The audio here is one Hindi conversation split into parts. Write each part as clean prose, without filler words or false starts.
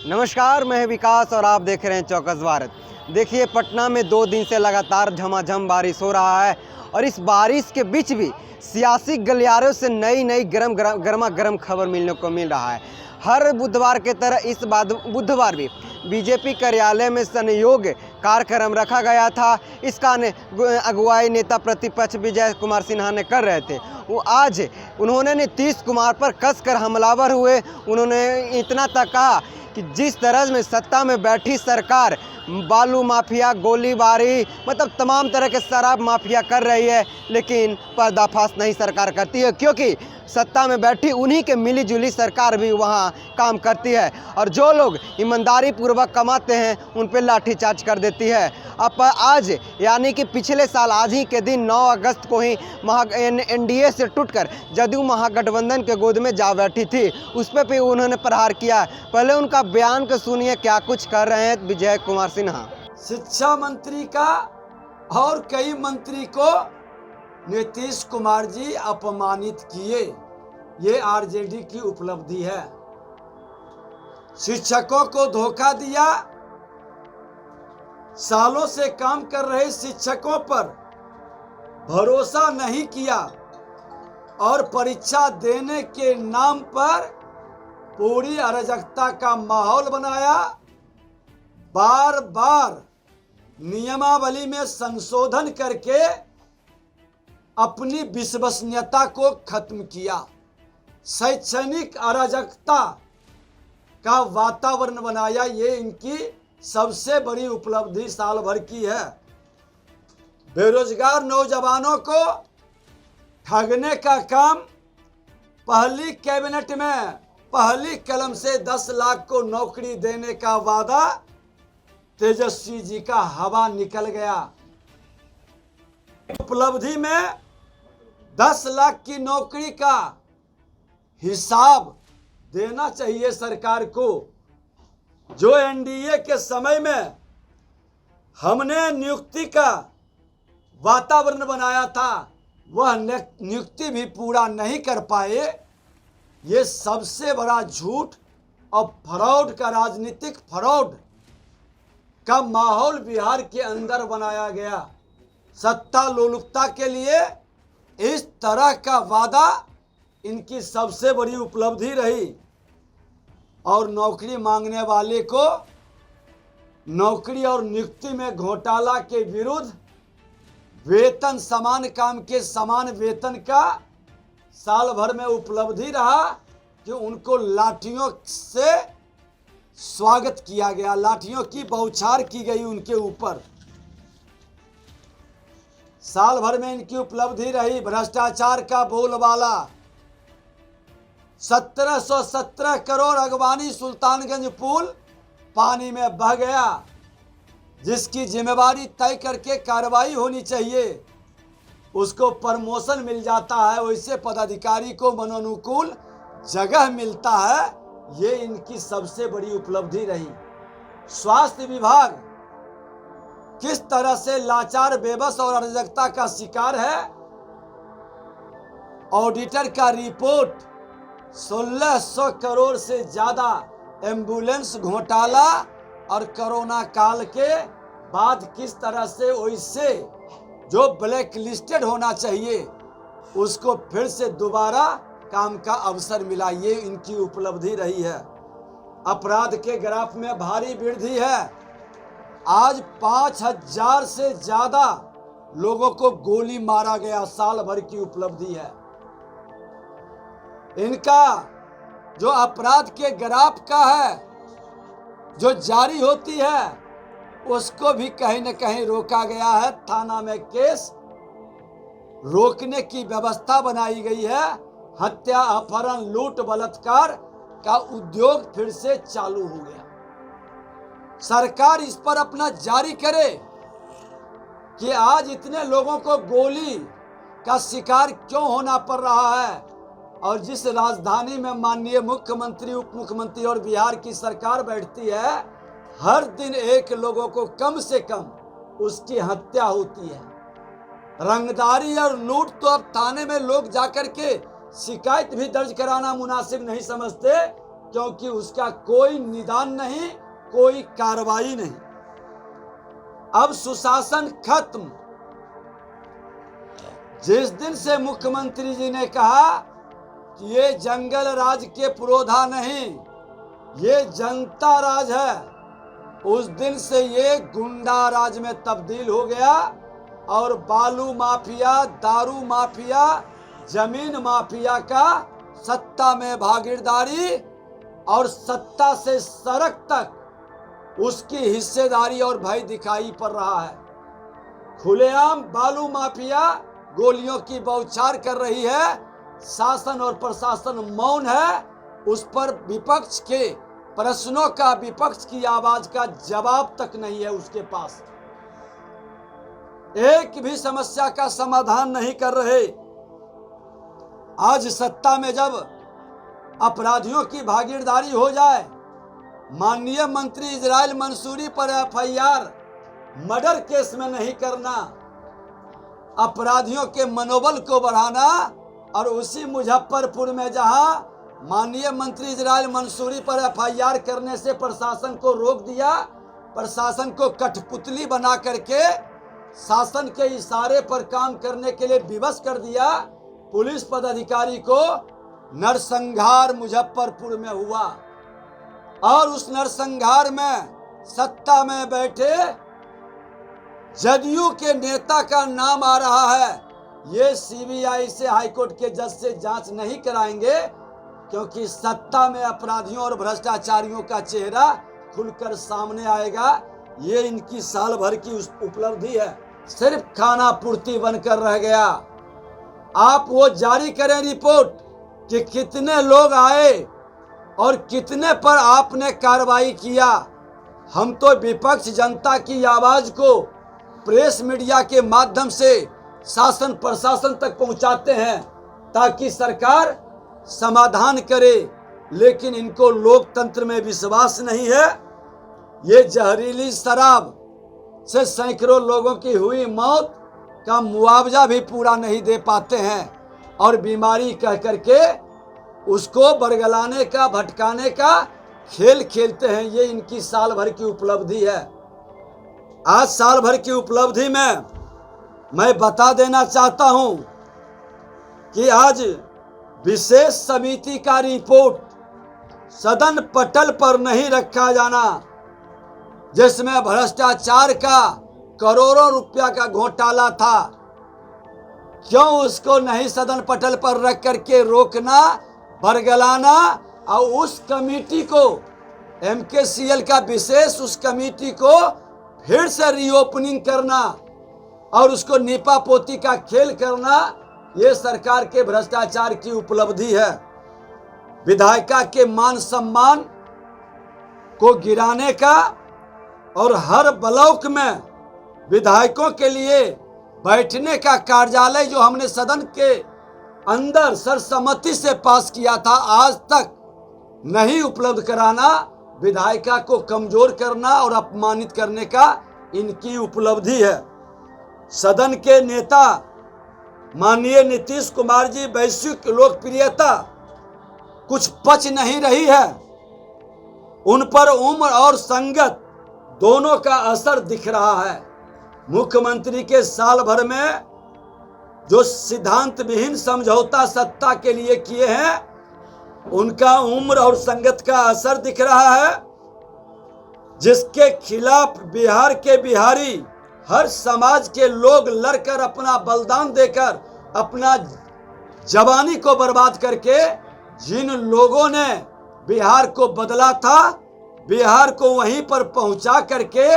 नमस्कार, मैं विकास और आप देख रहे हैं चौकस भारत। देखिए, पटना में 2 दिन से लगातार झमाझम बारिश हो रहा है और इस बारिश के बीच भी सियासी गलियारों से नई गर्मा गर्म खबर मिलने को मिल रहा है। हर बुधवार के तरह इस बुधवार भी बीजेपी कार्यालय में सहयोग कार्यक्रम रखा गया था। इसका अगुवाई नेता प्रतिपक्ष विजय कुमार सिन्हा ने कर रहे थे। वो आज उन्होंने नीतीश कुमार पर कसकर हमलावर हुए। उन्होंने इतना तक कहा कि जिस तरह में सत्ता में बैठी सरकार बालू माफिया, गोलीबारी, मतलब तमाम तरह के शराब माफिया कर रही है, लेकिन पर्दाफाश नहीं सरकार करती है, क्योंकि सत्ता में बैठी उन्हीं के मिली जुली सरकार भी वहाँ काम करती है और जो लोग ईमानदारी पूर्वक कमाते हैं उन पर लाठीचार्ज कर देती है। अब आज यानी कि पिछले साल आज ही के दिन 9 अगस्त को ही एनडीए से टूटकर जदयू महागठबंधन के गोद में जा बैठी थी, उस पर भी उन्होंने प्रहार किया। पहले उनका बयान को सुनिए, क्या कुछ कर रहे हैं विजय कुमार सिन्हा। शिक्षा मंत्री का और कई मंत्री को नीतीश कुमार जी अपमानित किए, ये आरजेडी की उपलब्धि है। शिक्षकों को धोखा दिया, सालों से काम कर रहे शिक्षकों पर भरोसा नहीं किया और परीक्षा देने के नाम पर पूरी अराजकता का माहौल बनाया। बार बार नियमावली में संशोधन करके अपनी विश्वसनीयता को खत्म किया। शैक्षणिक अराजकता का वातावरण बनाया, ये इनकी सबसे बड़ी उपलब्धि साल भर की है। बेरोजगार नौजवानों को ठगने का काम पहली कैबिनेट में पहली कलम से 10 लाख को नौकरी देने का वादा तेजस्वी जी का हवा निकल गया। उपलब्धि में 10 लाख की नौकरी का हिसाब देना चाहिए सरकार को। जो एनडीए के समय में हमने नियुक्ति का वातावरण बनाया था, वह नियुक्ति भी पूरा नहीं कर पाए। ये सबसे बड़ा झूठ और फ्रॉड का, राजनीतिक फ्रॉड का माहौल बिहार के अंदर बनाया गया। सत्ता लोलुपता के लिए इस तरह का वादा इनकी सबसे बड़ी उपलब्धि रही और नौकरी मांगने वाले को नौकरी और नियुक्ति में घोटाला के विरुद्ध वेतन, समान काम के समान वेतन का साल भर में उपलब्धि रहा कि उनको लाठियों से स्वागत किया गया, लाठियों की बौछार की गई उनके ऊपर। साल भर में इनकी उपलब्धि रही भ्रष्टाचार का बोलबाला। 1717 करोड़ अगवानी सुल्तानगंज पुल पानी में बह गया, जिसकी जिम्मेवारी तय करके कार्रवाई होनी चाहिए, उसको प्रमोशन मिल जाता है, वैसे पदाधिकारी को मनोनुकूल जगह मिलता है। ये इनकी सबसे बड़ी उपलब्धि रही। स्वास्थ्य विभाग किस तरह से लाचार, बेबस और अराजकता का शिकार है। ऑडिटर का रिपोर्ट 1600 करोड़ से ज्यादा एम्बुलेंस घोटाला और कोरोना काल के बाद किस तरह से वैसे जो ब्लैक लिस्टेड होना चाहिए उसको फिर से दोबारा काम का अवसर मिला, ये इनकी उपलब्धि रही है। अपराध के ग्राफ में भारी वृद्धि है। आज 5000 से ज्यादा लोगों को गोली मारा गया, साल भर की उपलब्धि है। इनका जो अपराध के ग्राफ का है, जो जारी होती है, उसको भी कहीं न कहीं रोका गया है। थाना में केस रोकने की व्यवस्था बनाई गई है। हत्या, अपहरण, लूट, बलात्कार का उद्योग फिर से चालू हो गया। सरकार इस पर अपना जारी करे कि आज इतने लोगों को गोली का शिकार क्यों होना पड़ रहा है। और जिस राजधानी में माननीय मुख्यमंत्री, उप मुख्यमंत्री और बिहार की सरकार बैठती है, हर दिन एक लोगों को कम से कम उसकी हत्या होती है। रंगदारी और लूट तो अब थाने में लोग जाकर के शिकायत भी दर्ज कराना मुनासिब नहीं समझते क्योंकि उसका कोई निदान नहीं, कोई कार्रवाई नहीं। अब सुशासन खत्म। जिस दिन से मुख्यमंत्री जी ने कहा कि ये जंगल राज के पुरोधा नहीं, ये जनता राज है, उस दिन से ये गुंडा राज में तब्दील हो गया और बालू माफिया, दारू माफिया, जमीन माफिया का सत्ता में भागीदारी और सत्ता से सड़क तक उसकी हिस्सेदारी और भय दिखाई पड़ रहा है। खुलेआम बालू माफिया गोलियों की बौछार कर रही है, शासन और प्रशासन मौन है, उस पर विपक्ष के प्रश्नों का, विपक्ष की आवाज का जवाब तक नहीं है उसके पास। एक भी समस्या का समाधान नहीं कर रहे। आज सत्ता में जब अपराधियों की भागीदारी हो जाए, माननीय मंत्री इजराइल मंसूरी पर एफआईआर मर्डर केस में नहीं करना, अपराधियों के मनोबल को बढ़ाना, और उसी मुजफ्फरपुर में जहां माननीय मंत्री इजराइल मंसूरी पर एफआईआर करने से प्रशासन को रोक दिया, प्रशासन को कठपुतली बना करके शासन के इशारे पर काम करने के लिए विवश कर दिया, पुलिस पदाधिकारी को नरसंहार मुजफ्फरपुर में हुआ। और उस नरसंहार में सत्ता में बैठे जदयू के नेता का नाम आ रहा है। ये सीबीआई से, हाईकोर्ट के जज से जांच नहीं कराएंगे, क्योंकि सत्ता में अपराधियों और भ्रष्टाचारियों का चेहरा खुलकर सामने आएगा। ये इनकी साल भर की उपलब्धि है, सिर्फ खाना पूर्ति बनकर रह गया। आप वो जारी करें रिपोर्ट कि कितने लोग आए और कितने पर आपने कार्रवाई किया। हम तो विपक्ष जनता की आवाज को प्रेस मीडिया के माध्यम से शासन प्रशासन तक पहुंचाते हैं ताकि सरकार समाधान करे, लेकिन इनको लोकतंत्र में विश्वास नहीं है। ये जहरीली शराब से सैकड़ों लोगों की हुई मौत का मुआवजा भी पूरा नहीं दे पाते हैं और बीमारी कह करके उसको बरगलाने का, भटकाने का खेल खेलते हैं। ये इनकी साल भर की उपलब्धि है। आज साल भर की उपलब्धि में मैं बता देना चाहता हूं कि आज विशेष समिति का रिपोर्ट सदन पटल पर नहीं रखा जाना, जिसमें भ्रष्टाचार का करोड़ों रुपया का घोटाला था, क्यों उसको नहीं सदन पटल पर रख करके रोकना, बरगलाना और उस कमेटी को, एमकेसीएल का विशेष उस कमेटी को फिर से रीओपनिंग करना और उसको नीपा पोती का खेल करना, ये सरकार के भ्रष्टाचार की उपलब्धि है। विधायिका के मान सम्मान को गिराने का और हर ब्लॉक में विधायकों के लिए बैठने का कार्यालय जो हमने सदन के अंदर सर्वसम्मति से पास किया था, आज तक नहीं उपलब्ध कराना, विधायिका को कमजोर करना और अपमानित करने का इनकी उपलब्धि है। सदन के नेता माननीय नीतीश कुमार जी वैश्विक लोकप्रियता कुछ पच नहीं रही है, उन पर उम्र और संगत दोनों का असर दिख रहा है। मुख्यमंत्री के साल भर में जो सिद्धांत विहीन समझौता सत्ता के लिए किए हैं, उनका उम्र और संगत का असर दिख रहा है, जिसके खिलाफ बिहार के बिहारी, हर समाज के लोग लड़कर, अपना बलिदान देकर, अपना जवानी को बर्बाद करके जिन लोगों ने बिहार को बदला था, बिहार को वहीं पर पहुंचा करके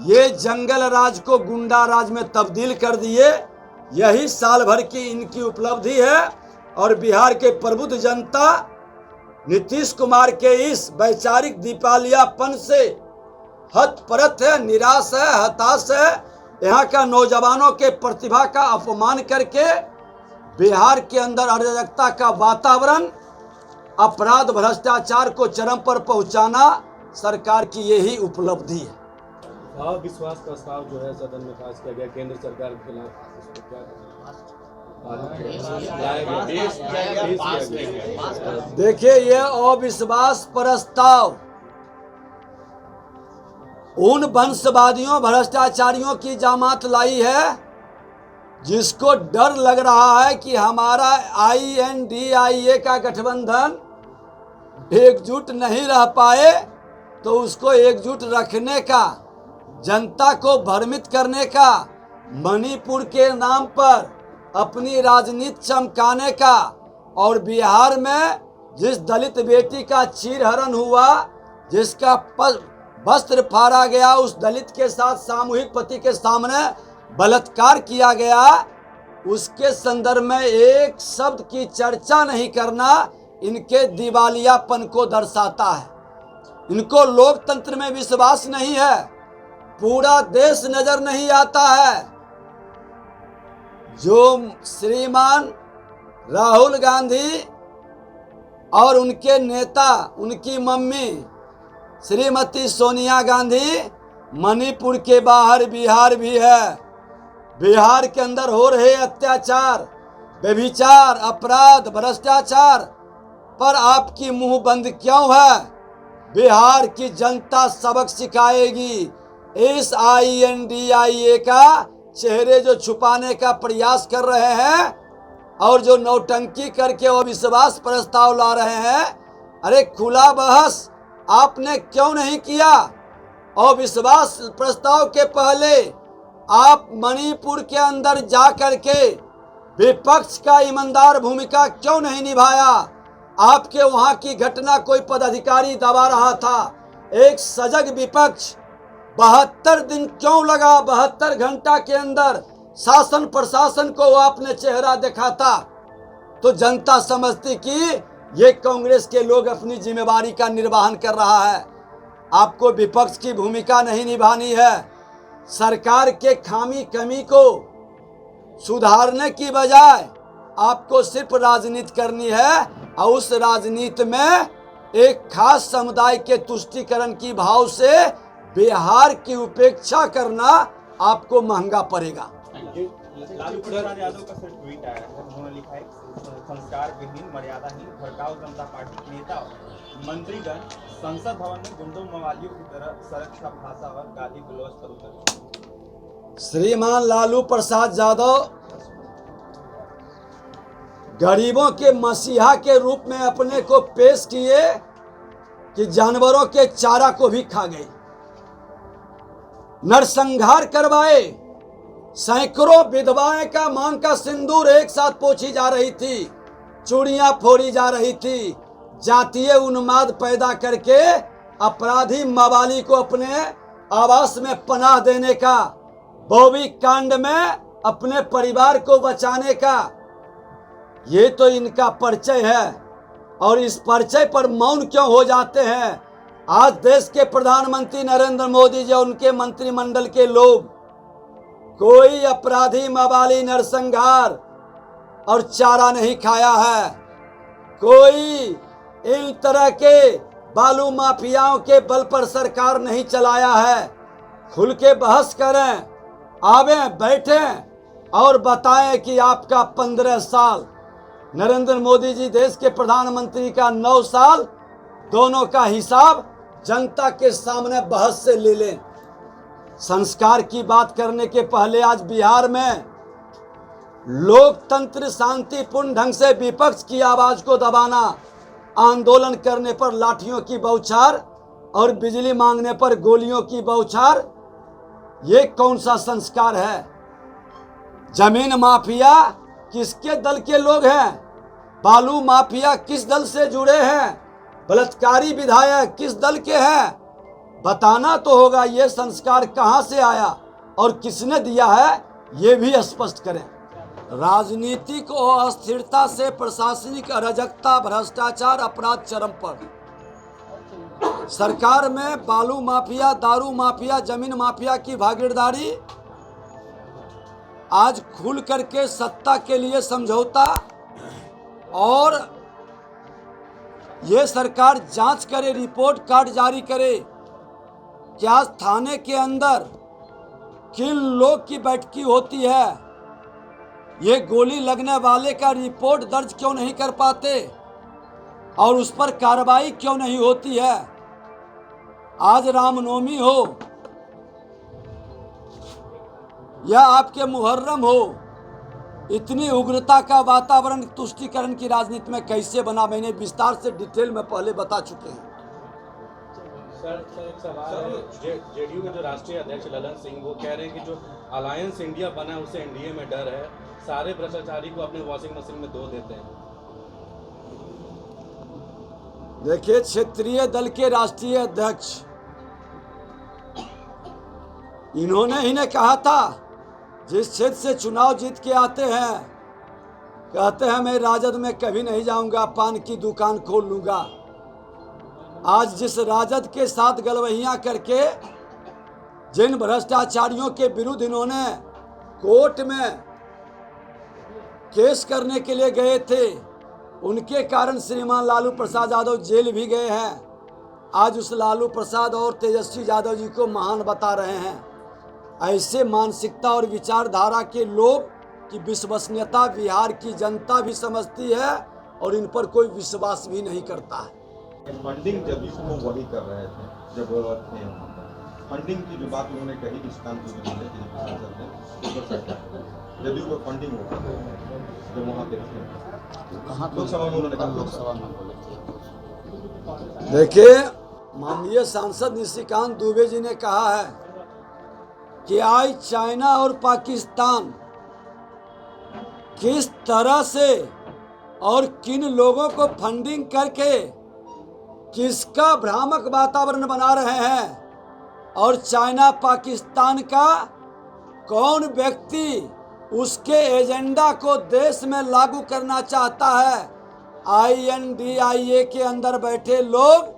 ये जंगल राज को गुंडा राज में तब्दील कर दिए। यही साल भर की इनकी उपलब्धि है और बिहार के प्रबुद्ध जनता नीतीश कुमार के इस वैचारिक दिवालियापन से हतप्रत है, निराश है, हताश है। यहाँ का नौजवानों के प्रतिभा का अपमान करके बिहार के अंदर अराजकता का वातावरण, अपराध, भ्रष्टाचार को चरम पर पहुंचाना सरकार की यही उपलब्धि है। अविश्वास प्रस्ताव जो है सदन में पास किया गया केंद्र सरकार के खिलाफ, इसको क्या कहें? देखिए, ये अविश्वास प्रस्ताव उन वंशवादियों भ्रष्टाचारियों की जमात लाई है जिसको डर लग रहा है कि हमारा INDIA का गठबंधन एकजुट नहीं रह पाए, तो उसको एकजुट रखने का, जनता को भ्रमित करने का, मणिपुर के नाम पर अपनी राजनीति चमकाने का, और बिहार में जिस दलित बेटी का चीरहरण हुआ, जिसका वस्त्र फाड़ा गया, उस दलित के साथ सामूहिक पति के सामने बलात्कार किया गया, उसके संदर्भ में एक शब्द की चर्चा नहीं करना इनके दिवालियापन को दर्शाता है। इनको लोकतंत्र में विश्वास नहीं है। पूरा देश नजर नहीं आता है। जो श्रीमान राहुल गांधी और उनके नेता, उनकी मम्मी श्रीमती सोनिया गांधी मणिपुर के बाहर बिहार भी है। बिहार के अंदर हो रहे अत्याचार, व्यभिचार, अपराध, भ्रष्टाचार पर आपकी मुंह बंद क्यों है? बिहार की जनता सबक सिखाएगी। इस INDIA का चेहरे जो छुपाने का प्रयास कर रहे हैं और जो नौटंकी करके अविश्वास प्रस्ताव ला रहे हैं, अरे खुला बहस आपने क्यों नहीं किया? अविश्वास प्रस्ताव के पहले आप मणिपुर के अंदर जा करके विपक्ष का ईमानदार भूमिका क्यों नहीं निभाया? आपके वहां की घटना कोई पदाधिकारी दबा रहा था। एक सजग विपक्ष 72 दिन क्यों लगा? 72 घंटा के अंदर शासन प्रशासन को आपने चेहरा देखा था, तो जनता समझती कि ये कांग्रेस के लोग अपनी जिम्मेवारी का निर्वहन कर रहा है। आपको विपक्ष की भूमिका नहीं निभानी है। सरकार के खामी कमी को सुधारने की बजाय आपको सिर्फ राजनीति करनी है, और उस राजनीति में एक खास समुदाय के तुष्टीकरण की भाव से बिहार की उपेक्षा करना आपको महंगा पड़ेगा। लालू प्रसाद यादव का सिर्फ ट्वीट आया है। उन्होंने लिखा है, संस्कार विहीन, मर्यादाहीन, भड़काऊ जनता पार्टी के नेता और मंत्रीगण संसद भवन में गुंडों मवालियों की तरह सड़क का भाषा और गाली गलौज पर उतरे। श्रीमान लालू प्रसाद यादव गरीबों के मसीहा के रूप में अपने को पेश किए कि जानवरों के चारा को भी खा गए, नरसंहार करवाए। सैकड़ों विधवाएं का मांग का सिंदूर एक साथ पोछी जा रही थी, चूड़ियां फोड़ी जा रही थी। जातीय उन्माद पैदा करके अपराधी मवाली को अपने आवास में पनाह देने का, बॉबी कांड में अपने परिवार को बचाने का, ये तो इनका परिचय है। और इस परिचय पर मौन क्यों हो जाते हैं? आज देश के प्रधानमंत्री नरेंद्र मोदी जी और उनके मंत्रिमंडल के लोग कोई अपराधी मवाली नरसंहार और चारा नहीं खाया है। कोई इन तरह के बालू माफियाओं के बल पर सरकार नहीं चलाया है। खुल के बहस करें, आवे बैठें और बताएं कि आपका 15 साल, नरेंद्र मोदी जी देश के प्रधानमंत्री का 9 साल, दोनों का हिसाब जनता के सामने बहस से ले लें। संस्कार की बात करने के पहले आज बिहार में लोकतंत्र शांतिपूर्ण ढंग से विपक्ष की आवाज को दबाना, आंदोलन करने पर लाठियों की बौछार और बिजली मांगने पर गोलियों की बौछार, ये कौन सा संस्कार है? जमीन माफिया किसके दल के लोग हैं? बालू माफिया किस दल से जुड़े हैं? बलात्कारी विधायक किस दल के हैं? बताना तो होगा। ये संस्कार कहां से आया और किसने दिया है, ये भी स्पष्ट करें। राजनीतिक अस्थिरता से प्रशासनिक अराजकता, भ्रष्टाचार, अपराध चरम पर। सरकार में बालू माफिया, दारू माफिया, जमीन माफिया की भागीदारी आज खुल करके सत्ता के लिए समझौता, और ये सरकार जांच करे, रिपोर्ट कार्ड जारी करे। क्या थाने के अंदर किन लोग की बैठकी होती है, ये गोली लगने वाले का रिपोर्ट दर्ज क्यों नहीं कर पाते और उस पर कार्रवाई क्यों नहीं होती है? आज रामनवमी हो या आपके मुहर्रम हो, इतनी उग्रता का वातावरण तुष्टीकरण की राजनीति में कैसे बना, मैंने विस्तार से डिटेल में पहले बता चुके हैं। सर एक सवाल है, जेडीयू के जो राष्ट्रीय अध्यक्ष ललन सिंह वो कह रहे हैं कि जो अलायंस इंडिया बना है उसे एनडीए में डर है, सारे भ्रष्टाचारी को अपने वॉशिंग मशीन में धो देते हैं। देखिए, क्षेत्रीय दल के राष्ट्रीय अध्यक्ष इन्होंने ही ने कहा था, जिस क्षेत्र से चुनाव जीत के आते हैं कहते हैं मैं राजद में कभी नहीं जाऊंगा, पान की दुकान खोल लूंगा। आज जिस राजद के साथ गलवहियां करके जिन भ्रष्टाचारियों के विरुद्ध इन्होंने कोर्ट में केस करने के लिए गए थे, उनके कारण श्रीमान लालू प्रसाद यादव जेल भी गए हैं। आज उस लालू प्रसाद और तेजस्वी यादव जी को महान बता रहे हैं। ऐसे मानसिकता और विचारधारा के लोग की विश्वसनीयता बिहार की जनता भी समझती है और इन पर कोई विश्वास भी नहीं करता है। फंडिंग जब इसको वही कर रहे थे, जब थे फंडिंग की जो बात उन्होंने कही निष्कांत जदयू को फंडिंग होगा जब वहाँ पे लोकसभा में उन्होंने कहा, लोकसभा में देखिए, माननीय सांसद निशिकांत दुबे जी ने कहा है कि आज चाइना और पाकिस्तान किस तरह से और किन लोगों को फंडिंग करके किसका भ्रामक वातावरण बना रहे हैं और चाइना पाकिस्तान का कौन व्यक्ति उसके एजेंडा को देश में लागू करना चाहता है। INDIA के अंदर बैठे लोग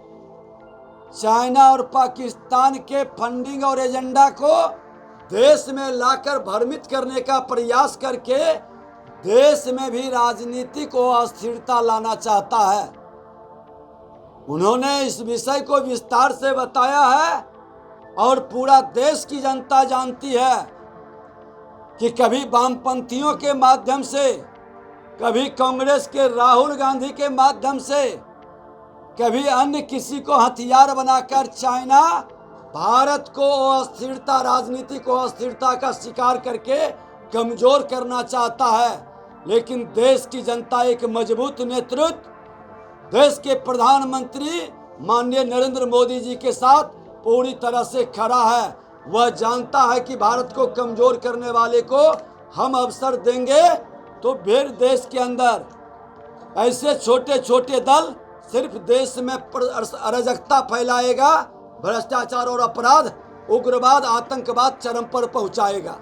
चाइना और पाकिस्तान के फंडिंग और एजेंडा को देश में लाकर भ्रमित करने का प्रयास करके देश में भी राजनीति को अस्थिरता लाना चाहता है। उन्होंने इस विषय को विस्तार से बताया है और पूरा देश की जनता जानती है कि कभी वामपंथियों के माध्यम से, कभी कांग्रेस के राहुल गांधी के माध्यम से, कभी अन्य किसी को हथियार बनाकर चाइना भारत को अस्थिरता, राजनीति को अस्थिरता का शिकार करके कमजोर करना चाहता है। लेकिन देश की जनता एक मजबूत नेतृत्व, देश के प्रधानमंत्री माननीय नरेंद्र मोदी जी के साथ पूरी तरह से खड़ा है। वह जानता है कि भारत को कमजोर करने वाले को हम अवसर देंगे तो फिर देश के अंदर ऐसे छोटे छोटे दल सिर्फ देश में अराजकता फैलाएगा, भ्रष्टाचार और अपराध, उग्रवाद, आतंकवाद चरम पर पहुंचाएगा।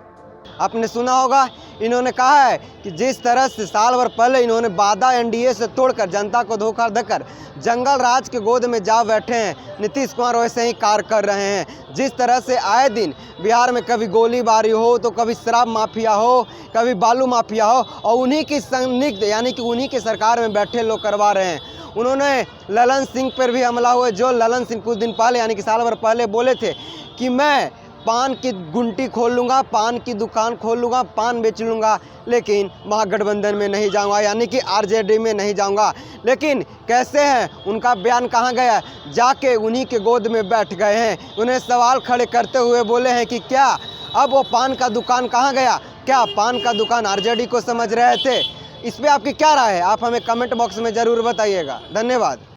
आपने सुना होगा, इन्होंने कहा है कि जिस तरह से साल भर पहले इन्होंने वादा एनडीए से तोड़कर जनता को धोखा देकर जंगल राज के गोद में जा बैठे हैं नीतीश कुमार, वैसे ही कार्य कर रहे हैं। जिस तरह से आए दिन बिहार में कभी गोलीबारी हो तो कभी शराब माफिया हो, कभी बालू माफिया हो, और उन्हीं की संदिग्ध यानी कि उन्हीं की सरकार में बैठे लोग करवा रहे हैं। उन्होंने ललन सिंह पर भी हमला हुआ, जो ललन सिंह कुछ दिन पहले यानी कि साल भर पहले बोले थे कि मैं पान की गुंटी खोल लूँगा, पान की दुकान खोल लूँगा, पान बेच लूँगा, लेकिन महागठबंधन में नहीं जाऊँगा, यानी कि आरजेडी में नहीं जाऊँगा। लेकिन कैसे हैं, उनका बयान कहाँ गया? जाके उन्हीं के गोद में बैठ गए हैं। उन्हें सवाल खड़े करते हुए बोले हैं कि क्या अब वो पान का दुकान कहाँ गया? क्या पान का दुकान आरजेडी को समझ रहे थे? इस पर आपकी क्या राय है? आप हमें कमेंट बॉक्स में ज़रूर बताइएगा। धन्यवाद।